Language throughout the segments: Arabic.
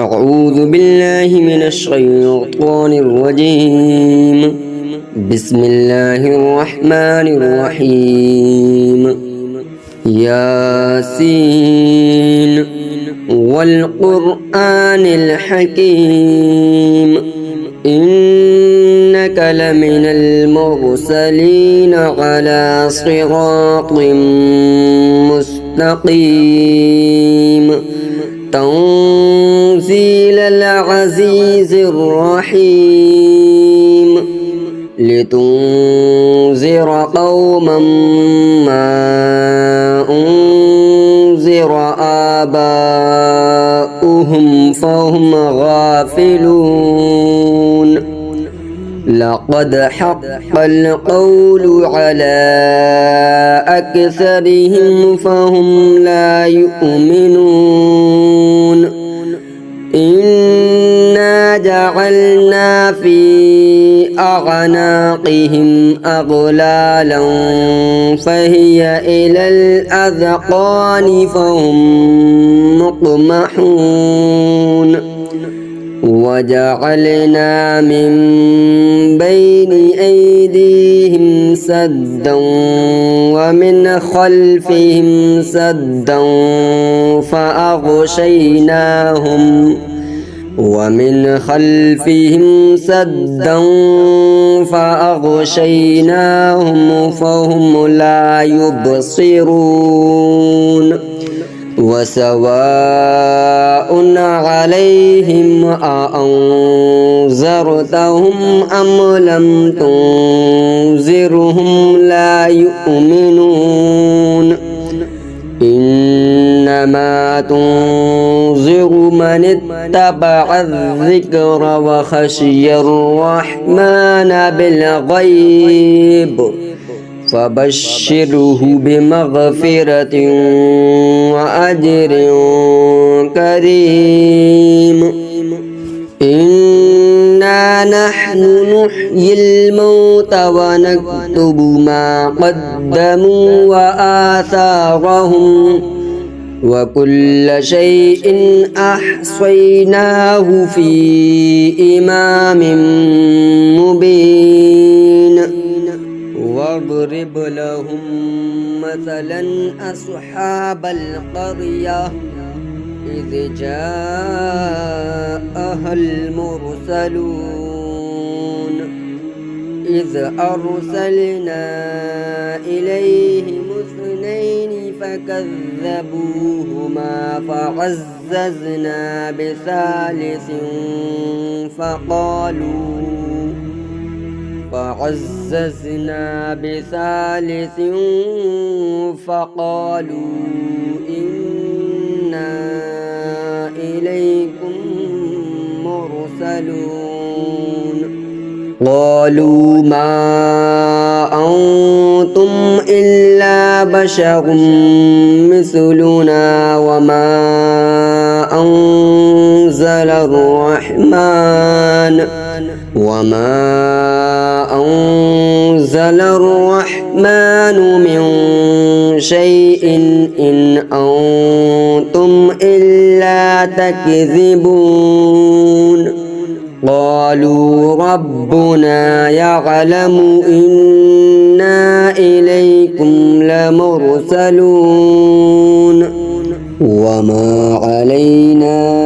أعوذ بالله من الشيطان الرجيم. بسم الله الرحمن الرحيم. ياسين والقرآن الحكيم إنك لمن المرسلين على صراط مستقيم تنزيل العزيز الرحيم لتنذر قوما ما أنذر آباؤهم فهم غافلون لقد حق القول على أكثرهم فهم لا يؤمنون إنا جعلنا في أعناقهم أغلالا فهي إلى الأذقان فهم مقمحون وجعلنا من بين أيديهم سدا ومن خلفهم سدا فأغشيناهم فهم لا يبصرون وسواء عليهم أأنذرتهم أم لم تنذرهم لا يؤمنون إنما تنذر من اتبع الذكر وخشي الرحمن بالغيب فبشره بمغفرة وأجر كريم إنا نحن نحيي الموتى ونكتب ما قدموا وآثارهم وكل شيء أحصيناه في إمام مبين واضرب لهم مثلا أصحاب القرية إذ جاءها المرسلون إذ أرسلنا إليهم اثنين فكذبوهما فعززنا بثالث فقالوا إنا إليكم مرسلون قالوا ما أنتم إلا بشر مثلنا وما أنزل الرحمن من شيء إن أنتم إلا تكذبون قالوا ربنا يعلم إنا إليكم لمرسلون وما علينا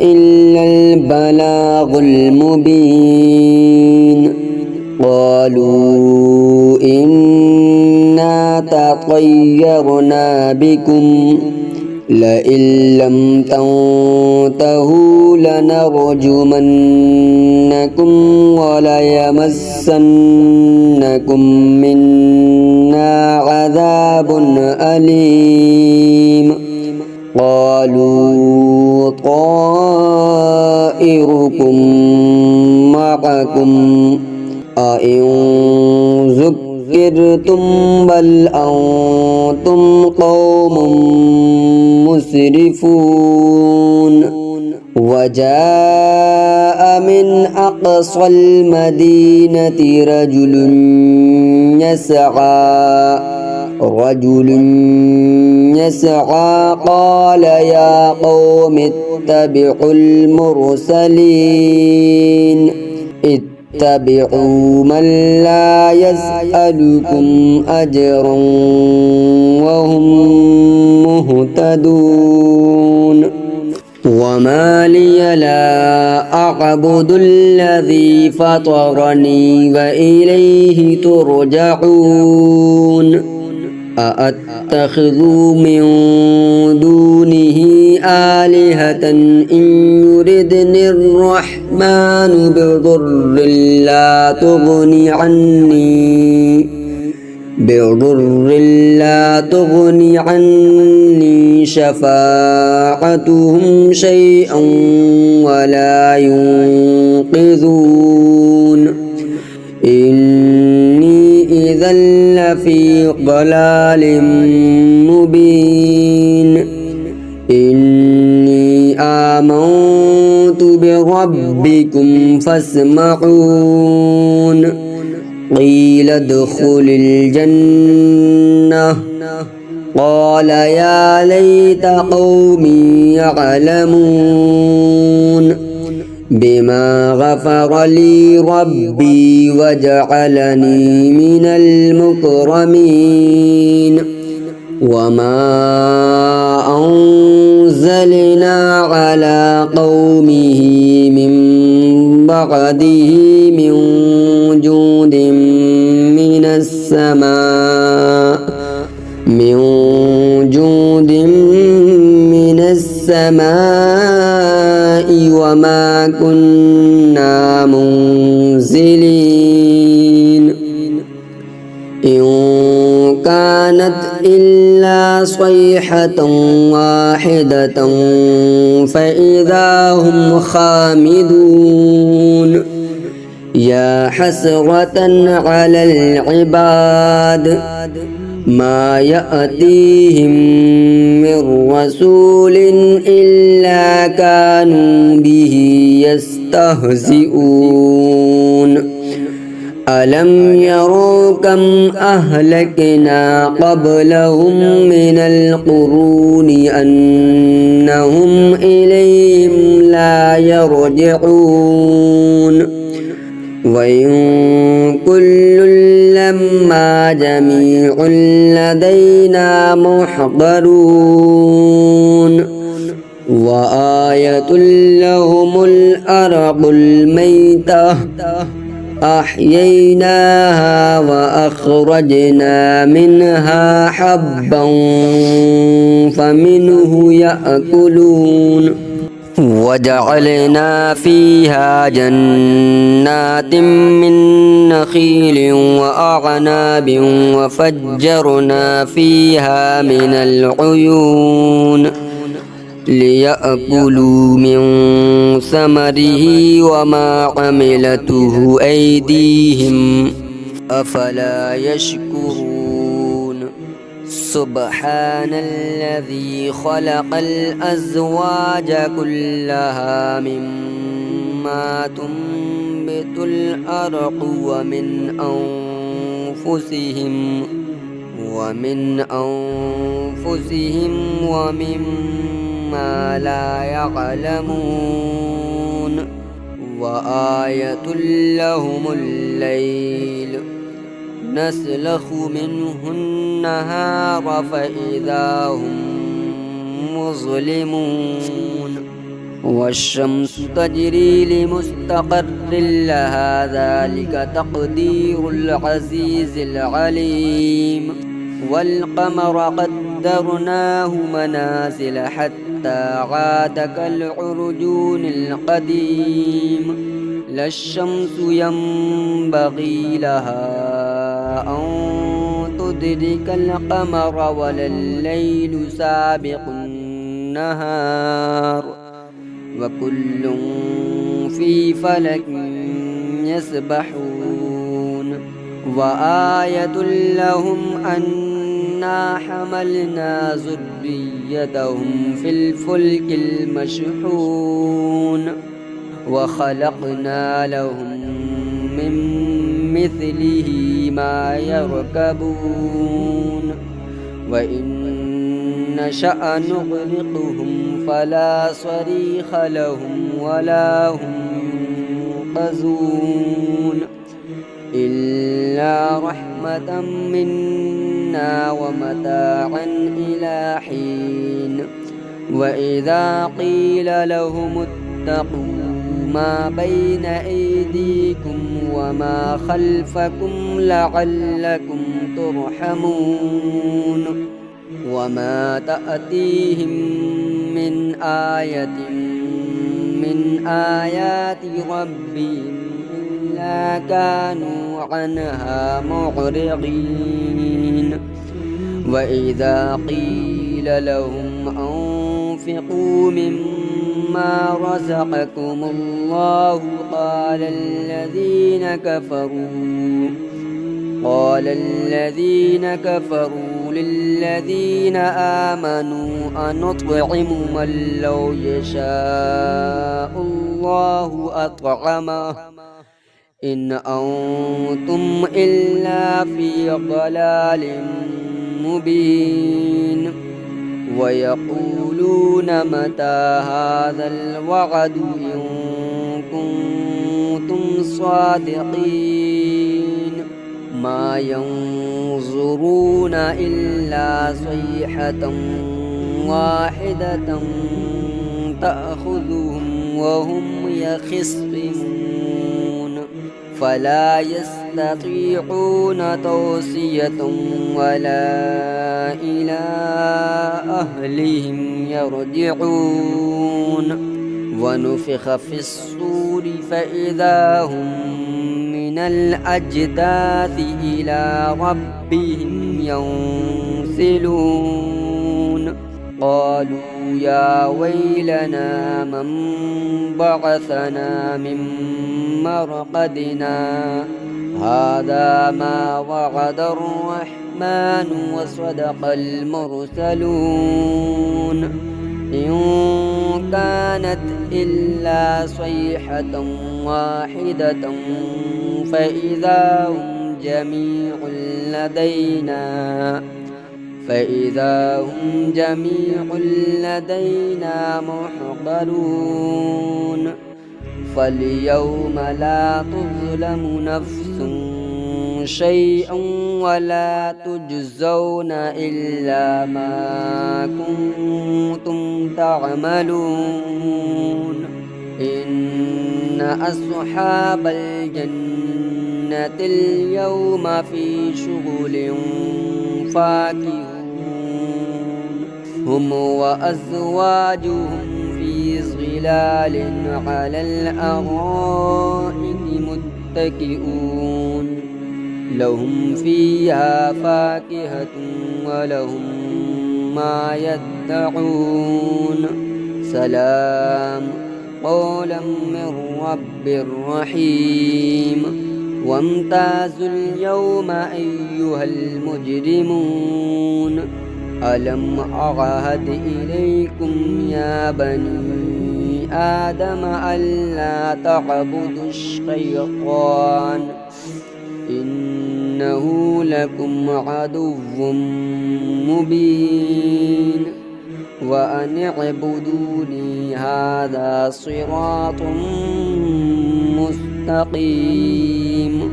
إلا البلاغ المبين قالوا إنا تطيرنا بكم لئن لم تنتهوا لنرجمنكم وليمسنكم منا عذاب أليم قالوا طائركم معكم أئن ذكرتم بل أنتم قوم مسرفون وجاء من أقصى المدينة رجل يسعى رجل يسعى قال يا قوم اتبعوا المرسلين اتبعوا من لا يسألكم أجرا وهم مهتدون وما لي لا أعبد الذي فطرني وإليه ترجعون أأتخذ من دونه آلهة إن يردني الرحمن بضر لا تغني عني شفاعتهم شيئا ولا ينقذون إني إذا لفي ضلال مبين إني آمنت بربكم فاسمعون قيل ادخل الجنة قال يا ليت قومي يعلمون بما غفر لي ربي وجعلني من المكرمين وما أنزلنا على قومه من بعده من جود من السماء وما كنا منزلين إن كانت إلا صيحة واحدة فإذا هم خامدون يا حسرة على العباد ما يأتيهم من رسول إلا كانوا به يستهزئون ألم يروا كم أهلكنا قبلهم من القرون أنهم إليهم لا يرجعون وإن كل لما جميع لدينا محضرون وآية لهم الأرض الميتة أحييناها وأخرجنا منها حبا فمنه يأكلون وجعلنا فيها جنات من نخيل وأعناب وفجرنا فيها من العيون ليأكلوا من ثمره وما عملته أيديهم أفلا يشكرون سبحان الذي خلق الأزواج كلها مما تنبت الأرض ومن أنفسهم ومما لا يعلمون وآية لهم الليل نسلخ منه النهار فإذا هم مظلمون والشمس تجري لمستقر لها ذلك تقدير العزيز العليم والقمر قدرناه منازل حتى عاد كالعرجون القديم لا الشمس ينبغي لها أن تدرك القمر ولا الليل سابق النهار وكل في فلك يسبحون وآية لهم أنا حملنا ذريتهم في الفلك المشحون وخلقنا لهم من مثله ما يركبون وإن نشأ نغرقهم فلا صريخ لهم ولا هم ينقذون إلا رحمة منا ومتاعا إلى حين وإذا قيل لهم اتقوا ما بين أيديكم وما خلفكم لعلكم ترحمون وما تأتيهم من آية من آيات ربهم إلا كانوا عنها معرضين وإذا قيل لهم أنفقوا مما رزقكم الله قال الذين كفروا للذين آمنوا أنطعم من لو يشاء الله أطعمه إن أنتم إلا في ضلال مبين ويقولون متى هذا الوعد إن كنتم صادقين ما ينظرون إلا صيحة واحدة تأخذهم وهم يخصمون فلا يستطيعون توصية ولا إلى أهلهم يرجعون ونفخ في الصور فإذا هم من الأجداث إلى ربهم ينسلون قالوا يا ويلنا من بعثنا من مرقدنا هذا ما وعد الرحمن وصدق المرسلون إن كانت إلا صيحة واحدة فإذا هم جميع لدينا محضرون فاليوم لا تظلم نفس شيئا ولا تجزون إلا ما كنتم تعملون إن أصحاب الجنة اليوم في شغل فاكهون هم وأزواجهم في ظلال على الأرائك متكئون لهم فيها فاكهة ولهم ما يدعون سلام قولا من رب رحيم وامتازوا اليوم أيها المجرمون ألم أعهد إليكم يا بني آدم ألا تعبدوا الشيطان إنه لكم عدو مبين وأن اعبدوني هذا صراط مستقيم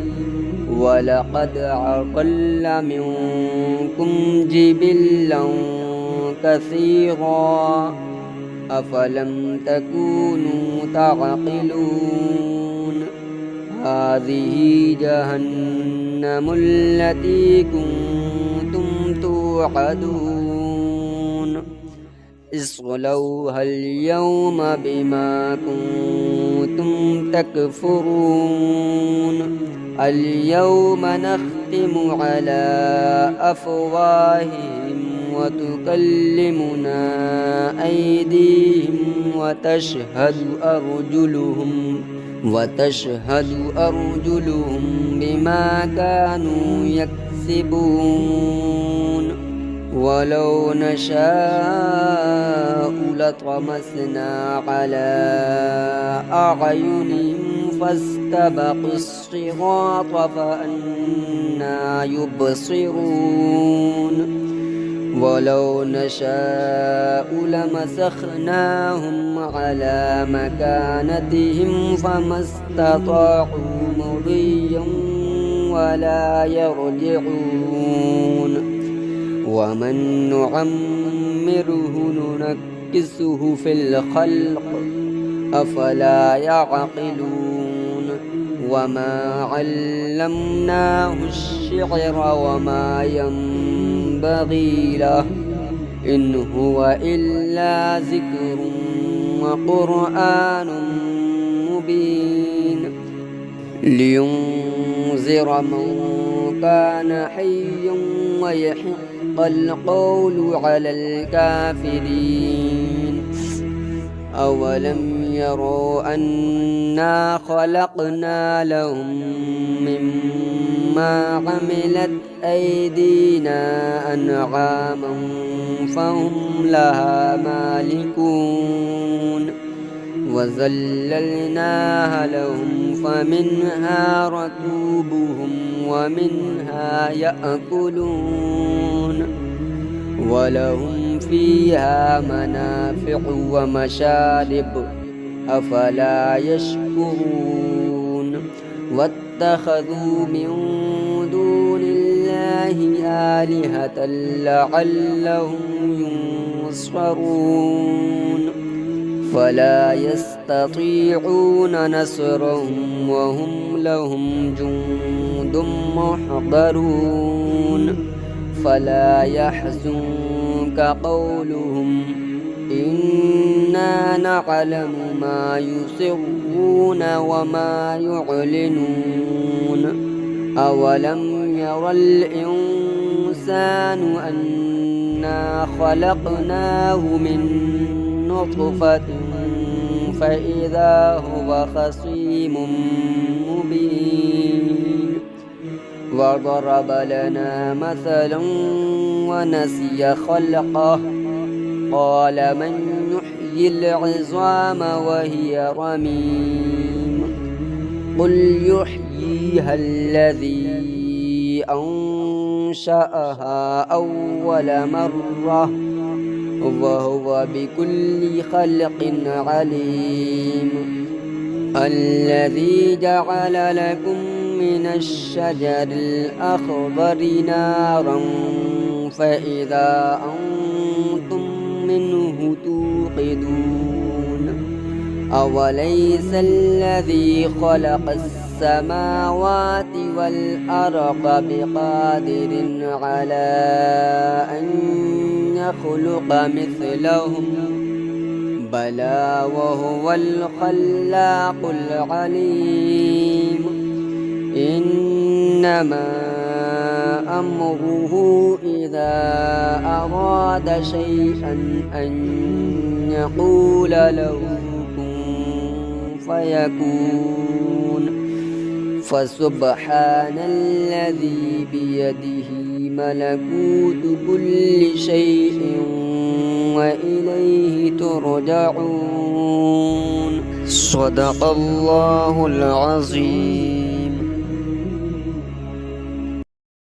ولقد أضل منكم جبلا كثيرا أفلم تكونوا تعقلون هذه جهنم التي كنتم توعدون اصلوها اليوم بما كنتم تكفرون اليوم نختم على أفواههم وتكلمنا أيديهم وتشهد أرجلهم بما كانوا يكسبون ولو نشاء لطمسنا على أعينهم فاستبقوا الصراط فأنى يبصرون ولو نشاء لمسخناهم على مكانتهم فما استطاعوا مضيا ولا يرجعون ومن نعمره ننكسه في الخلق أفلا يعقلون وما علمناه الشعر وما ينبغي له إن هو إلا ذكر وقرآن مبين لينذر من كان حيا ويحق القول على الكافرين أولم يروا أنا خلقنا لهم مما عملت أيدينا أنعاما فهم لها مالكون وذللناها لهم فمنها ركوبهم ومنها يأكلون ولهم فيها منافع ومشارب أفلا يشكرون واتخذوا من دون الله آلهة لعلهم ينصرون فلا يستطيعون نصرهم وهم لهم جند محضرون فلا يحزنك قولهم إنا نعلم ما يسرون وما يعلنون أولم ير الإنسان أنا خلقناه من نطفة فإذا هو خصيم مبين وضرب لنا مثلا ونسي خلقه قال من يحيي العظام وهي رميم قل يحييها الذي أنشأها أول مرة وهو بكل خلق عليم الذي جعل لكم من الشجر الأخضر نارا فإذا أنتم منه توقدون أوليس الذي خلق السماوات والأرض بقادر على أن يخلق مثلهم بلى وهو الخلاق العليم إنما أمره إذا أراد شيئا أن يقول له كن فيكون فسبحان الذي بيده ملكوت كل شيء وإليه ترجعون صدق الله العظيم.